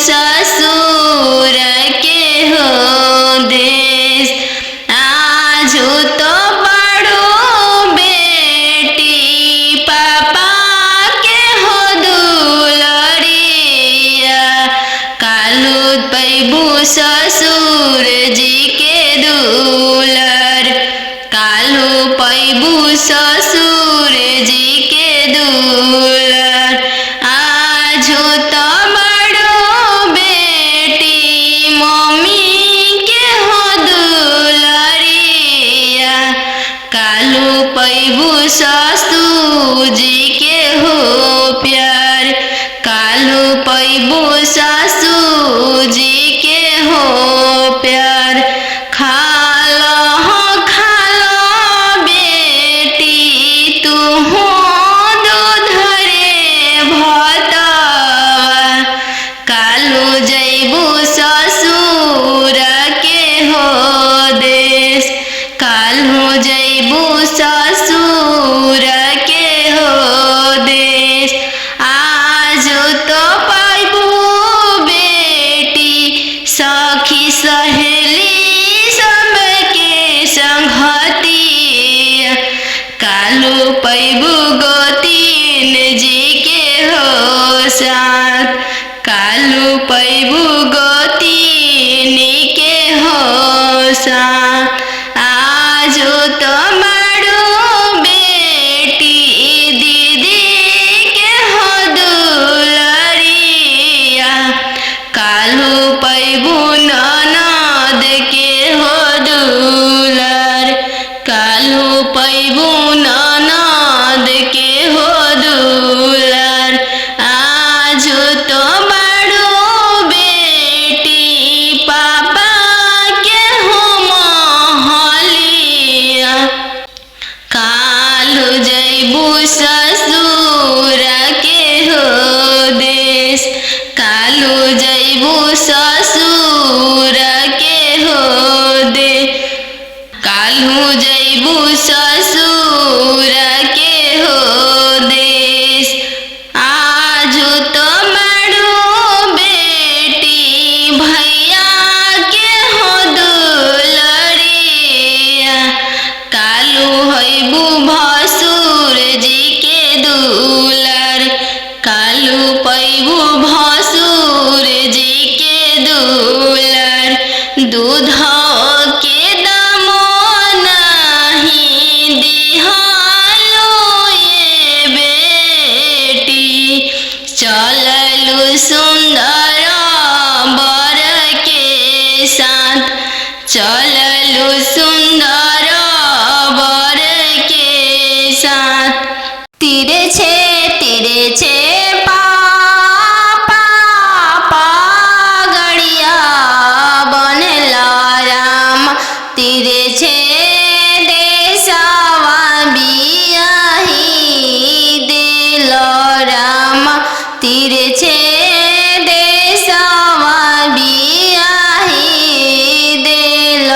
ससुर के हो देश। आज तो बड़ो बेटी पापा के हो दुलरिया, कालू पैबू ससुर जी के दुलर, कालू पैबू ससुर जी के दुलर। आज तो बड़ो बेटी मम्मी के हो दुलरिया, कालू पैबू ससुर जी के हो प्यार, कालू पैबू ससुर जी के हो प्यार। खालो बेटी तू हो दूध रे भतवा, कालू जैबू ससुर के हो देश, कालू जैबू ससुर के हो देश। आज तो पैबू बेटी सखी सहेली सबके संगतिया, कालू पैबू गोतीन जी के हो साथ, कालू पैबू गोतीन के हो साथ। आज तो बड़ो बेटी दीदी के हो दुलरिया, कालू पैबू ननद के हो दुलर, कालू पैबू ननद के हो दुलर। आज तो बड़ो बेटी पापा के हो महलिया, कालू जैबू ससुर के हो देश, कालू जैबू ससुर के हो दे, कालू जैबू ससुर के हो देश। आज तो बड़ो बेटी भैया के हो दुलरिया, कालू हैबू भसुर जी के दुलर, कालू पैबू भसुर जी के दुलर। दूध के दामो नहीं दिहालो ये बेटी, चललू सुंदर बर के साथ, चललू सुंदर बर के साथ। तीरे छे पापा गड़िया बनेला राम, तीरे छे देशवा बियाही दिल राम, तीरे छे देशवा बियाही दिल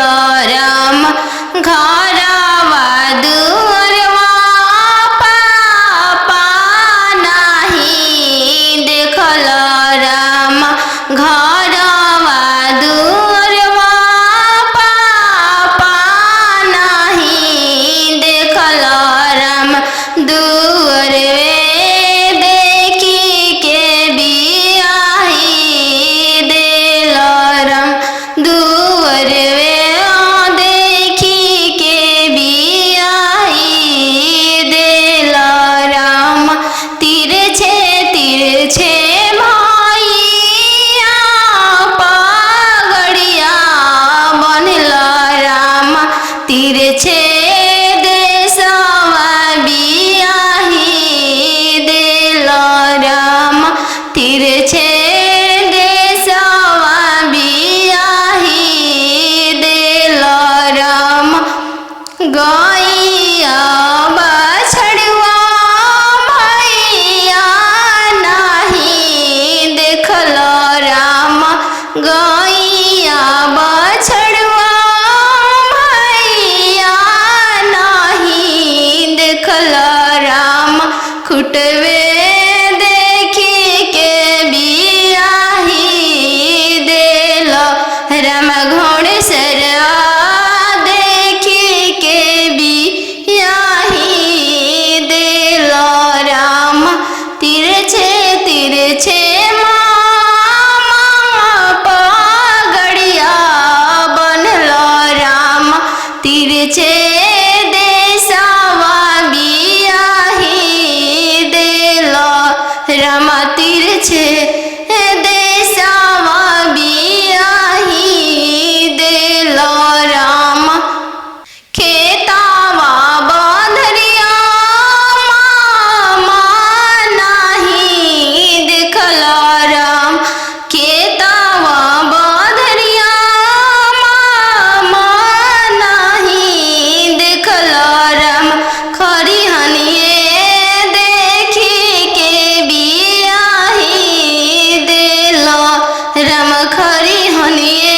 राम खरी हनिए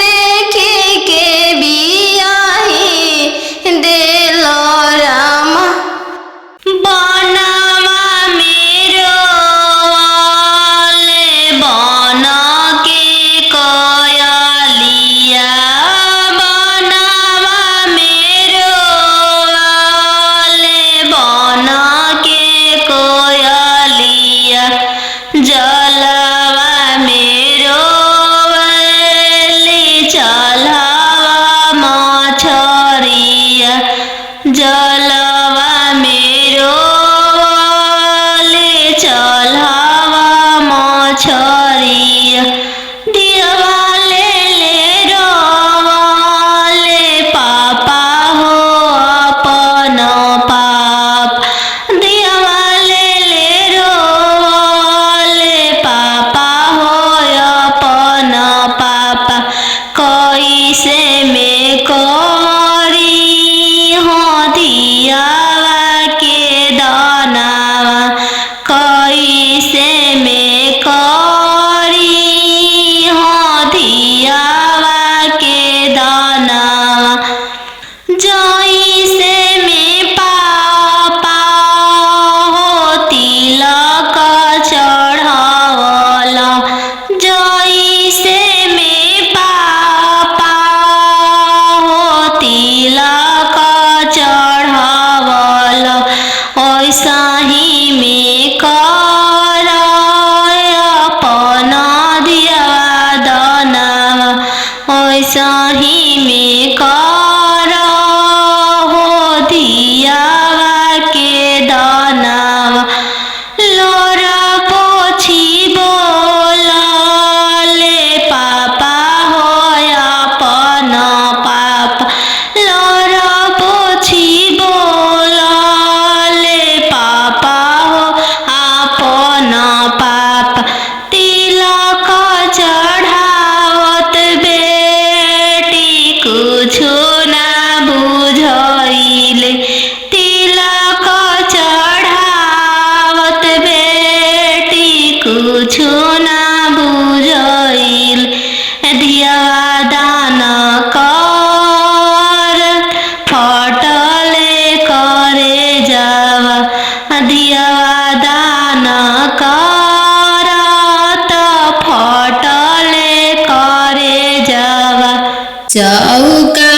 देखी के बियाही दिल राम बनवा मेरो वाले बन के कयलिया बनवा मेरो वाले बन के कोयलिया जलवा मेरो वाले चलवा मछरिया जलवा मेरो वाले चलवा मछरिया दिवाले ले रोवाले पापा हो अपन पाप दिवाले ले रोवाले पापा हो अपन पापा कैसे में करी हो दियावा के दानावा कैसे में करी हो दियावा के दानावा जैसे में पापा हो तिलक चढ़ावला जैसे में पापा हो तिलक चढ़ावला ऐसा ही में कर अपन दियावा दानावा ऐसा ही में कर हो दियावा के दानावा लोरा पोछी बोलाले पापा हो अपन पापा लोरा पोछी बोलाले पापा हो अपन पापा तिलक चढ़ावत बेटी कुछो ना बुझाइले तिलक चढ़ावत बेटी कुछो ना बुझाइले दियावा दान कर फटले करे जावा दियावा दान कर त फटले करे जावा चौका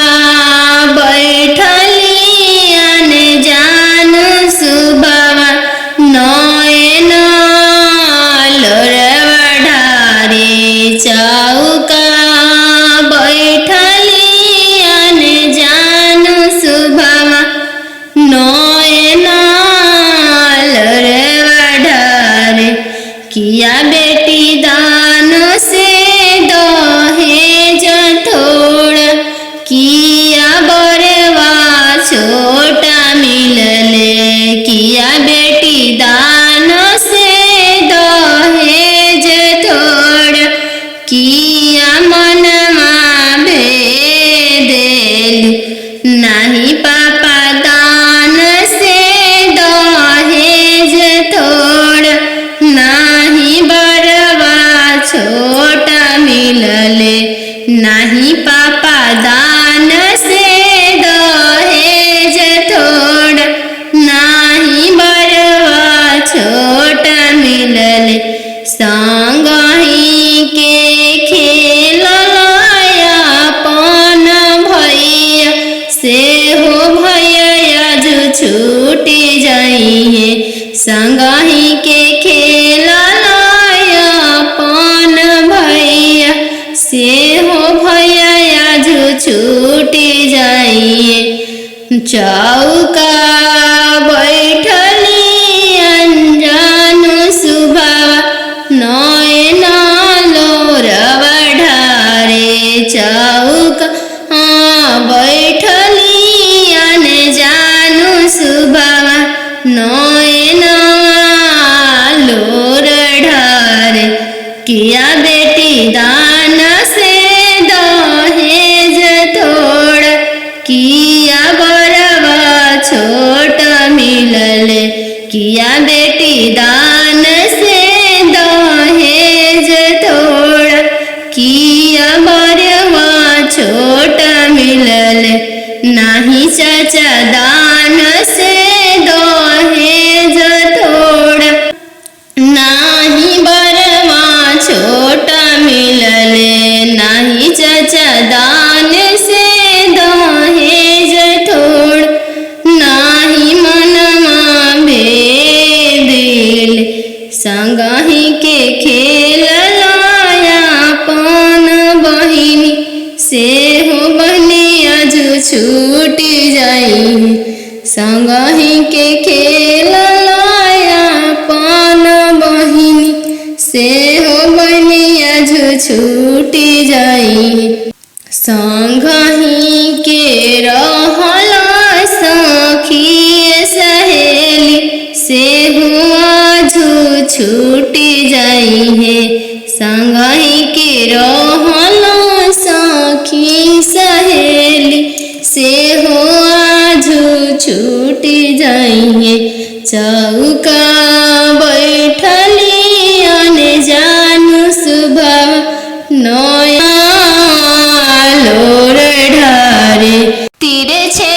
बैठलियन जान सुबवा नयन लोरवा ढारे चौका बैठलियन जान सुबवा नयन लोरवा ढारे किया बेटी दान से दहेज थोड़ा किया बड़वा छोटा मिलले किया बेटी दान से दहेज थोड़ा किया मनमा भेदेल नहीं पापा दान से दहेज थोड़ा नहीं बड़वा छोटा मिलले नहीं पापा दान से दहेज थोड़ा नहीं बड़वा छोटा मिलले संगही के खेलया अपन भैया से हो भैया जो छूटी जाइए संगही के खेलया अपन भैया से हो भैया जो छूटी जाइए चौका बैठली अनजान सुबह नयन लोरवा ढारे चौका बैठली अनजान सुबह नयन लोर ढारे किया बेटी दान से दहेज थोड़ा किया बड़वा छोटा मिलले किया बेटी दान से दहेज थोड़ा छूट जाई संगही के खेललाया पान बहिनी से हो बनिया छूट जाई संगही के रहला सखी सहेली से हुआ छूट जाई है संगही के रहला सखी सहेली से हुआ छूट जाई है चौका बैठली अने जानू सुबह नया लोर ढारे तीरे छे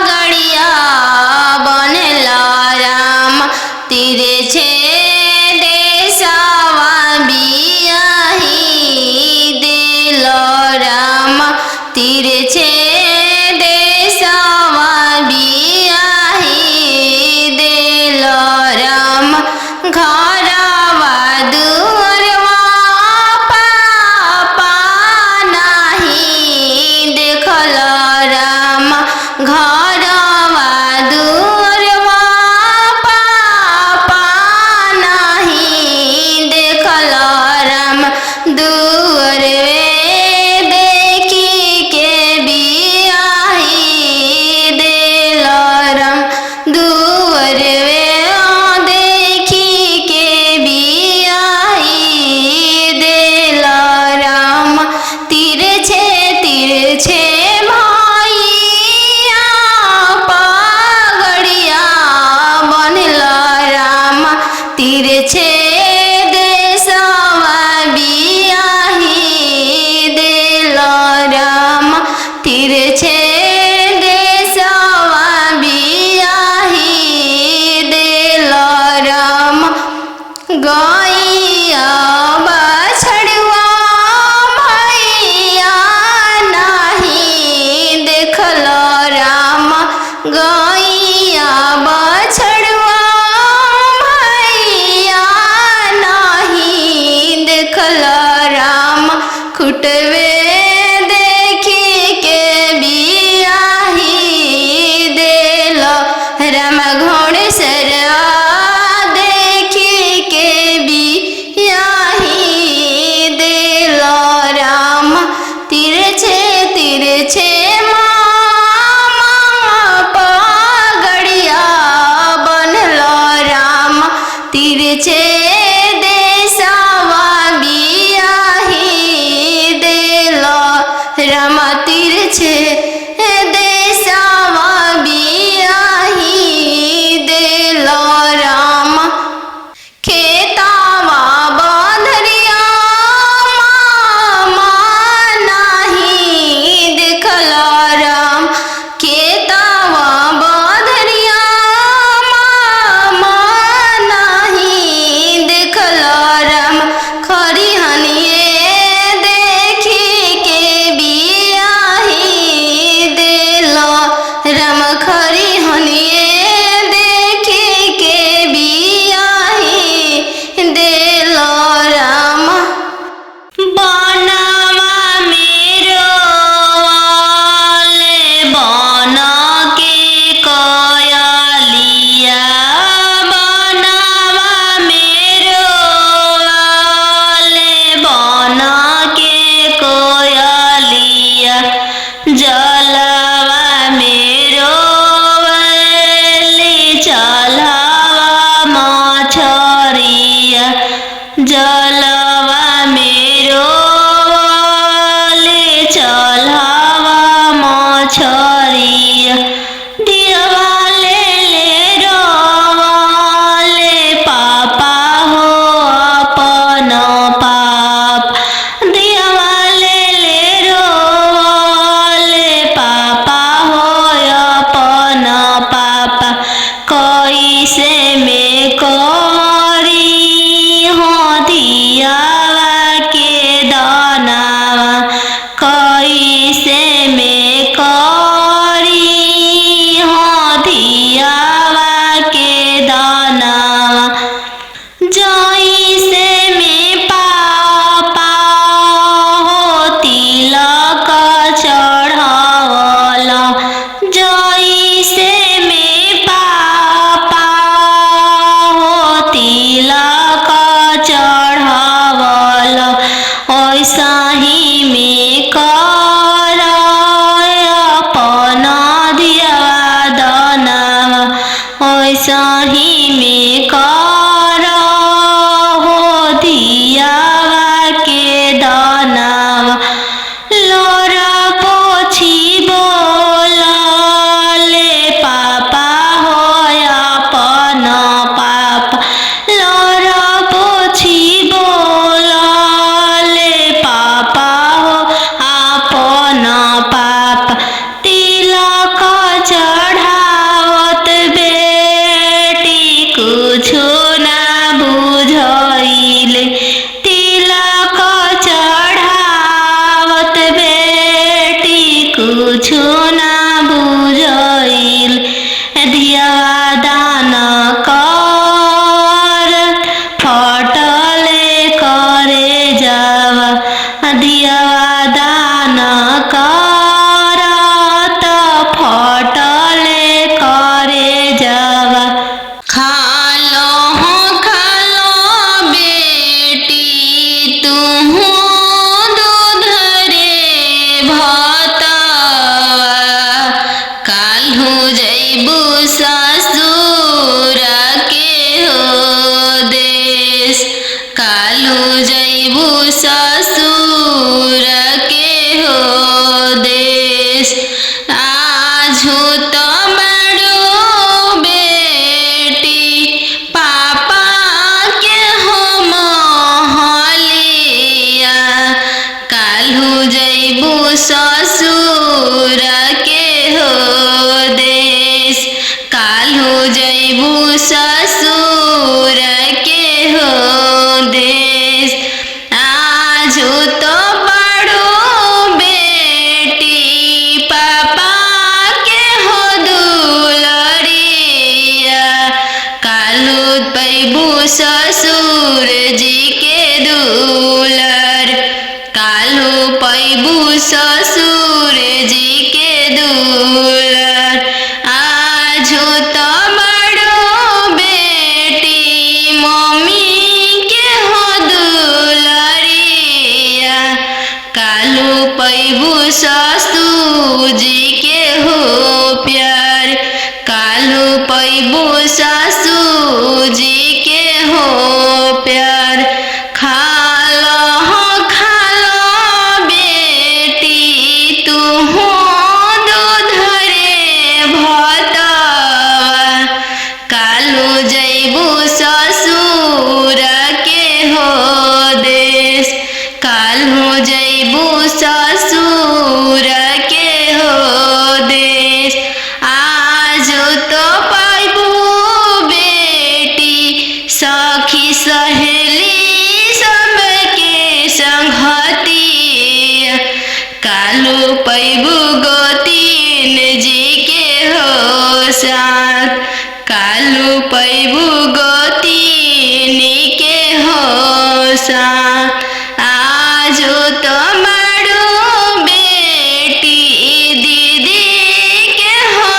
गड़िया बनेला राम तीरे छे देशवा बियाही दिल राम तीरे छे देशवा बियाही दिल राम घरवा दुअरवा पापा नाही देखल राम घरवा दुअरवा पापा नाही देखल राम दुअरवे देखी के बियाही दिल राम दुअरवे देखी के बियाही दिल राम तीरे छे भैया पगड़िया बनल राम तीरे छे देशवा बियाही दिल राम तीरे छे देशवा बियाही दिल राम गैया बछड़ुआ भैया नाही देखल राम गैया बछड़ुआ भैया नाही देखल राम खुटवे देखी के बियाही दिल राम घोड़सरवा देखी के बियाही दिल राम तीरे छे मामा पगड़िया बनल राम तीरे छे देशवा बियाही दिल राम तीरे छे देशवा बियाही दिल राम खेतावा बंधरिया मामा नाही देखल राम खेतावा बंधरिया मामा नाही सही में कर हो दियावा के दानावा लोरा पोछी बोलले पापा हो अपन पाप लोरा पोछी बोलले पापा हो अपन पाप तिलक चढ़ावत बेटी कुछो ना बुझइले तिलक चढ़ावत बेटी कुछो ना बुझइल दियावा दान कर फटले करे जावा दियावा दान कर त फटले करे जावा खालो बेटी तुहू दूध रे भतवा काल्हू जइबू ससुर के हो देश काल्हू जइबू ससुर के हो देश आजू तो बड़ो बेटी पापा के हो महलिया काल्हू जइबू ससुर के हो देश काल्हू जइबू ससुर के हो देश आजू तो बड़ो बेटी पापा के हो दुलरिया काल्हू पैबू ससुर जी के दुलर काल्हू पैबू ससुर जी के दुलर आजू तो बड़ो बेटी मम्मी के हो दुलरिया काल्हू पैबू ससुर जी के हो प्यार काल्हू पैबू ससुर जी के हो प्यार खालो बेटी तुहू दूध रे भतवा काल्हू जइबू ससुर के हो देश काल्हू जइबू ससुर के हो देश आजू तो पाइबू बेटी सखी सहेली सबके संगतिया काल्हू पैबू गोतीन जी के हो साथ काल्हू पैबू गोतीन के हो साथ आजू तो बड़ो बेटी दीदी के हो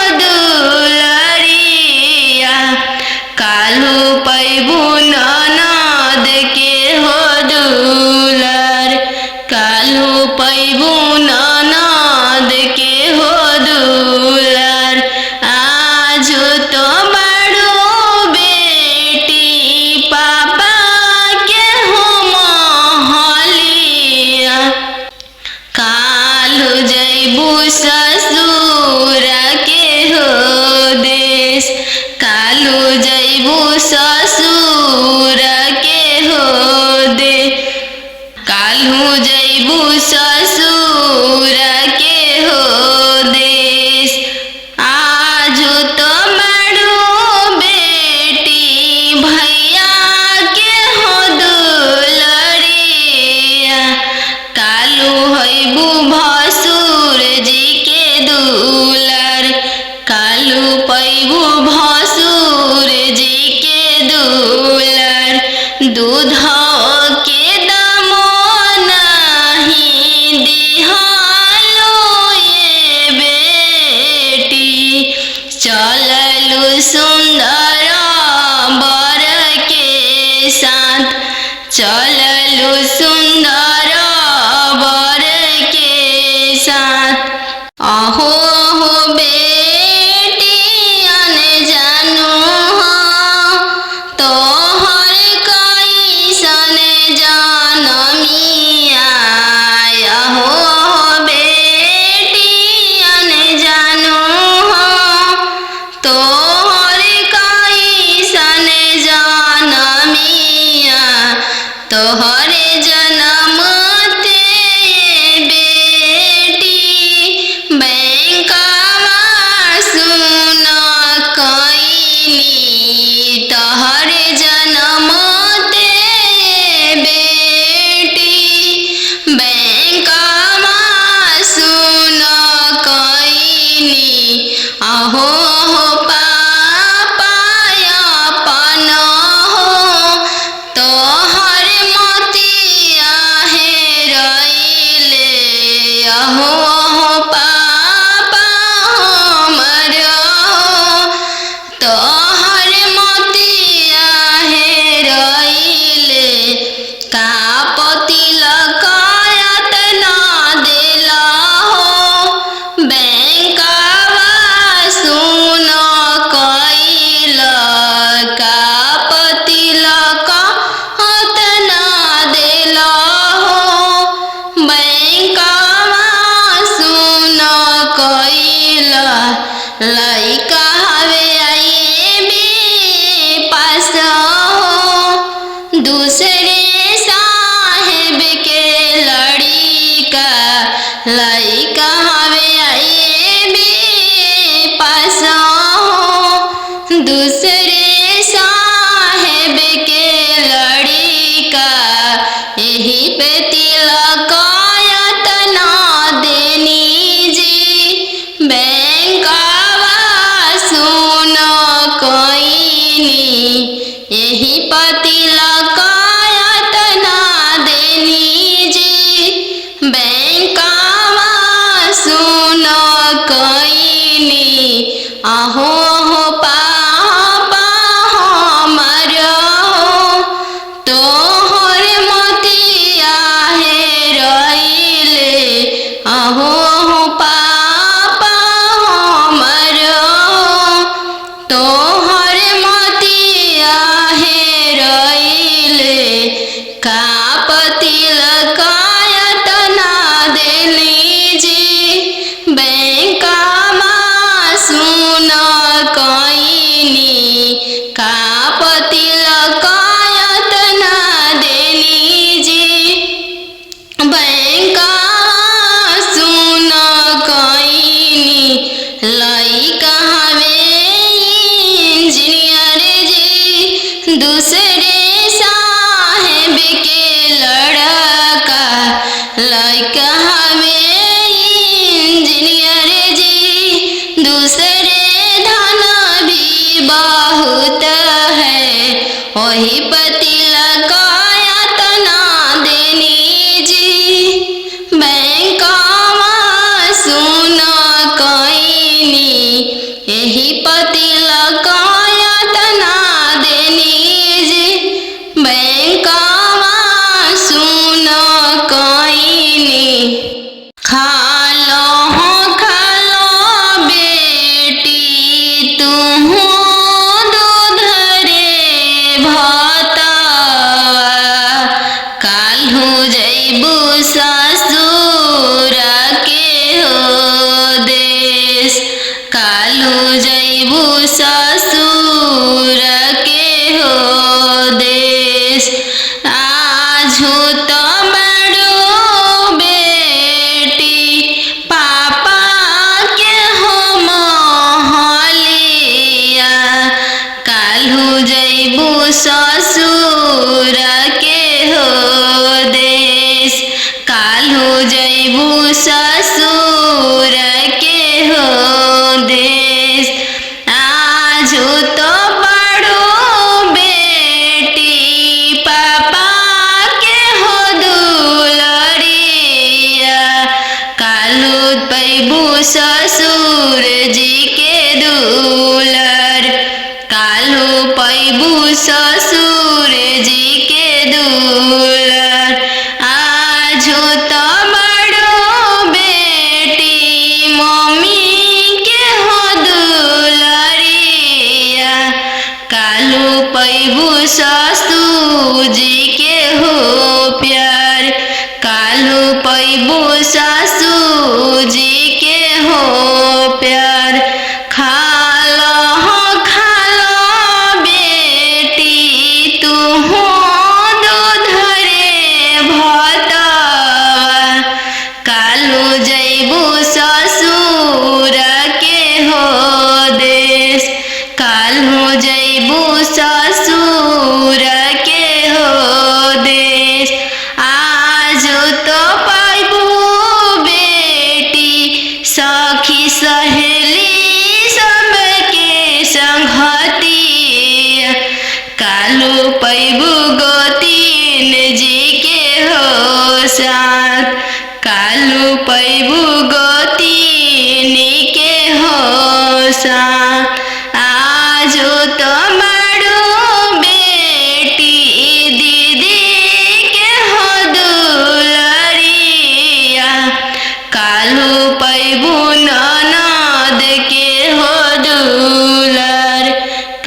दुलरिया काल्हू पैबू ननद के हो दुलर काल्हू पैबू ननद के हो दुलर आजू तो बड़ो बेटी पापा के हो महलिया काल्हू जइबू ससुर के हो देश काल्हू जइबू ससुर के हो दे काल्हू जइबू ससुर के हो देश आजू तो बड़ो बेटी भैया के हो दुलरिया काल्हू हइबू भसुर जी के दुलर काल्हू पैबू भसुर जी के दुलर दूध के दामो नहीं दिहालो ये बेटी चललू सुंदर बर के साथ चललू सुंदर बर के साथ अहो हो बेटी अन जानू तोहरे जनम ते बेटी बैंकवा सुन कईनी तोहरे जनम ते बेटी बैंकवा सुन कईनी अहो लइका हवे आईबी पास हो दूसरे साहेब के लड़िका लइका हवे आईबी पास हो दूसरे साहेब के लड़िका यही पे तिलक तना देनी जी यही पतिलक तना देनी जी बैंकवा सुन कईनी अहो पापा हमर तोहर मोतिया हेरइले अहो पापा हमर तोहर मोतिया हेरइले का पतिलक तना देनी जी बैंकवा सुन कईनी का पतिलक तना देनी जी बैंकवा सुन कईनी लइका हवे इंजीनियर जी दूसरे साहेब के लड़का लइका हवे इंजीनियर जी दूसरे धन भी बहुत है वही पतिलक तना देनी जी बैंकवा सुन कईनी यही पतिलक तना देनी जी बैंकवा सुन कईनी खालो बेटी तुहू दूध रे भाता काल्हू जइबू ससुर के हो देश काल्हू जइबू ससुर के हो देश आजू तो बड़ो बेटी पापा के हो महलिया काल्हू जइबू ससुर के हो देश काल्हू जइबू ससुर के हो देश आजू तो बड़ो बेटी पापा के हो दुलरिया काल्हू पैबू ससुर जी के दुलर काल्हू पैबू ससुर जी के दुलर आजू तो बड़ो बेटी मम्मी के हो दुलरिया काल्हू पैबू ससुर जी के हो प्यार काल्हू पैबू ससुर जी के हो प्यार खालो बेटी तुहू दूध रे पैबू गोतीन जी के हो साथ, कालू पैबू गोतीन के हो साथ। आजो तो बड़ो बेटी दीदी के हो दुलरिया, कालू पैबू ननद के हो दुलर,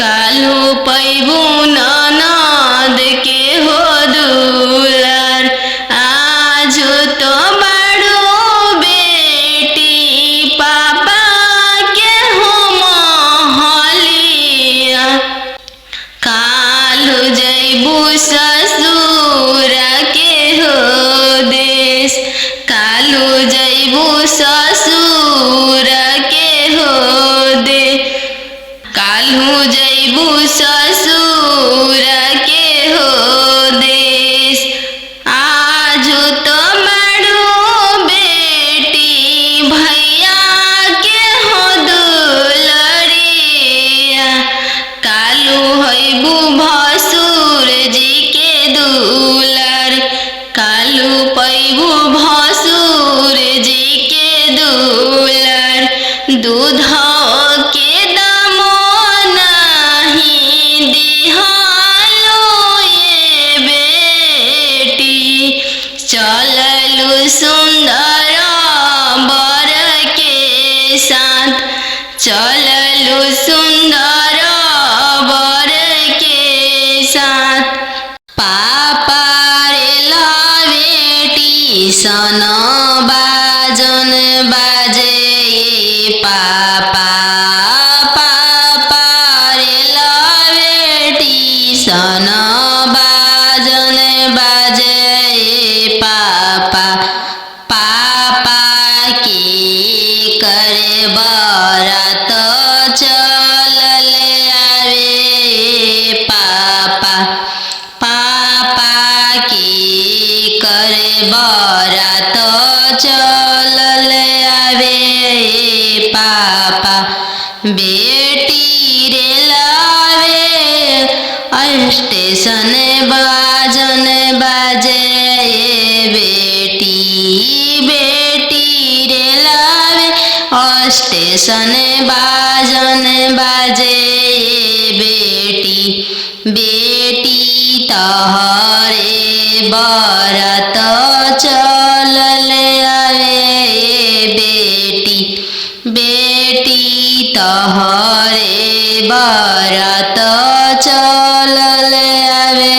कालू पैबू ननद के हो दुलर। आजो तो बड़ो बेटी पापा के हो महलिया, कालू जैबू ससुर के हो देश, कालू जैबू ससुर के हो दे, कालू जैबू ससुर के हो देश। आजो तो बड़ो बेटी भैया के हो दुलरिया, कालू हैबू भसुर जी के दुलर, कालू पैबू भसुर जी के दुलर। दूध के दामो नहीं दिहालो ये बेटी, चललू सुंदर बर के साथ, चललू सुंदर बर के साथ। पापा रे ला बेटी सन बाजन बाजे पापा, पापा रे ला बेटी सन बाजन बाजे पापा। पापा की करे बरात चलल आवे पापा, पापा की करे बरात चलल आवे पापा। बेटी रे लावे स्टेशन बाजन बाजे बेटी, बेटी रे लावे स्टेशन बाजन बाजे बेटी। बेटी तहरे बरात चलल आवे बेटी, बेटी तहरे बरात चलल आवे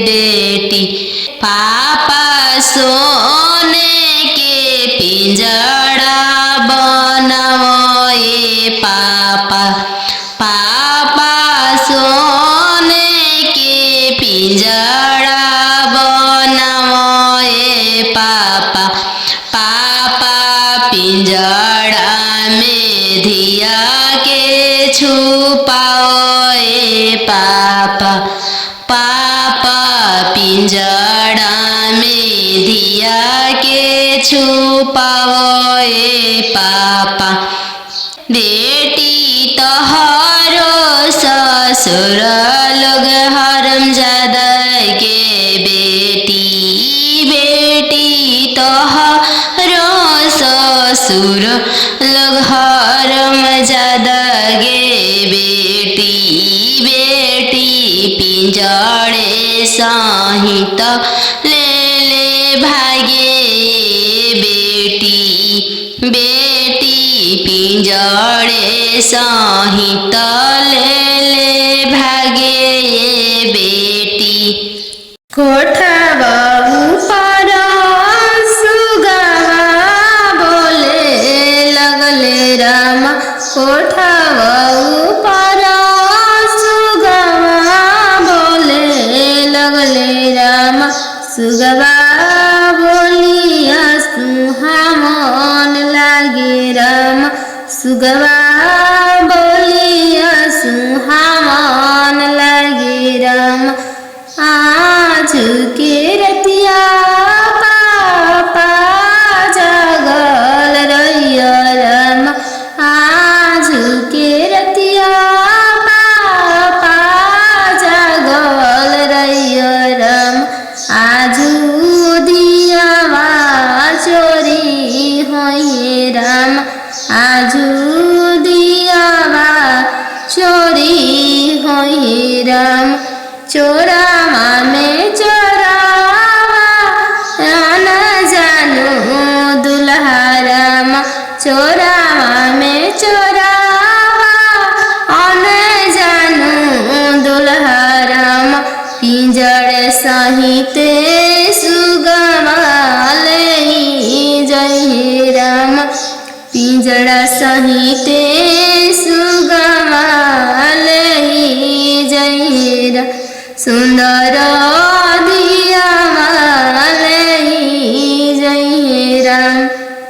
बेटी। पापा सोने के पिंजड़ा बनाओ पापा, पापा सोने के पिंजड़ा बनाओ पापा। पापा पिंजड़ा में धिया के छुपाओ पापा, पापा पिंजड़ा में धिया के छुपाओ पापा। बेटी तोहरो ससुर लोग हरमजादा के बेटी, बेटी तोहरो ससुर लोग हरमजादा गे बेटी। बेटी पिंजड़े सहित ले ले भागे बेटी, बेटी पिंजड़े सहित ले ले भागे बेटी। कोठवा ऊपर सुगवा बोले लगले राम, कोठवा ऊपर सुगवा बोले लगले राम। सुगवा बोलिया सुहावन लागे राम, सुगवा बोलिया सुहावन लागे राम। आज के रतिया पापा जागल रहिया राम, आज के रतिया पापा जागल पिंजड़ सहिते सुगवा ले जय हे राम पिंजड़ा सहिते